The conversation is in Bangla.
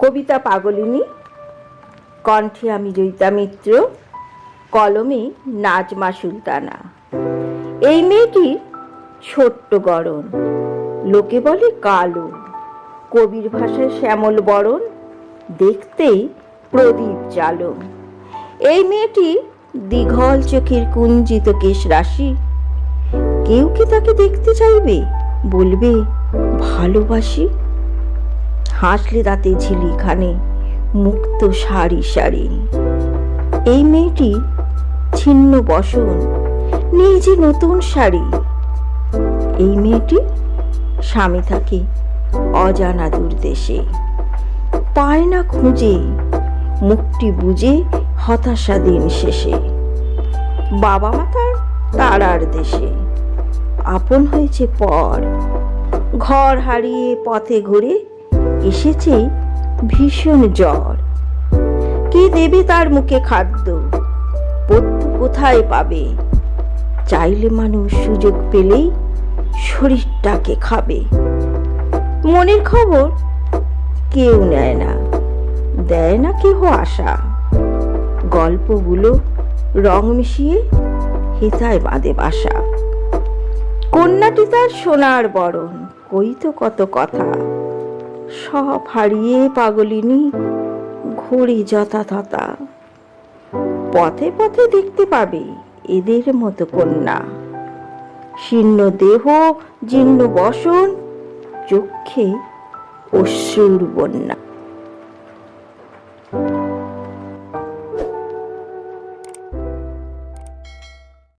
কবিতা পাগলিনী, কণ্ঠে আমি জয়িতা মিত্র, কলমে নাজমা সুলতানা। এই মেয়েটি ছোট্ট গড়ন, লোকে বলে কালো, কবির ভাষায় শ্যামল বরণ, দেখতেই প্রদীপ জালো। এই মেয়েটি দীঘল চোখের কুঞ্চিত কেশ রাশি। কেউ কি তাকে দেখতে চাইবে, বলবে ভালোবাসি? হাসলে দাঁতে ঝিলিখানে, মুক্ত সারি সারি। এই মেয়েটি ছিন্ন বসন, নিজে নতুন শাড়ি। এই মেয়েটি স্বামী থাকে অজানা দূর দেশে, পায় না খুঁজে মুক্তি বুঝে হতাশা দিন শেষে। বাবা মা তার তারার দেশে, আপন হয়েছে পর, ঘর হারিয়ে পথে ঘুরে এসেছে ভীষণ জ্বর। কে দেবে তার মুখে খাদ্য, পথ্য কোথায় পাবে? চাইলে মানুষ সুযোগ পেলেই শরীরটাকে খাবে। মনের খবর কেউ নেয় না, দেয় না কেহ আশা। গল্পগুলো রং মিশিয়ে হেথায় বাঁধে বাসা। কন্যাটি তার সোনার বরণ, কইতো কত কথা, সব হারিয়ে পাগলিনী ঘুরে যথা তথা। পথে পথে দেখতে পাবে এদের মতো কন্যা, শীর্ণ দেহ জীর্ণ বসন, চক্ষে অশ্রুর বন্যা।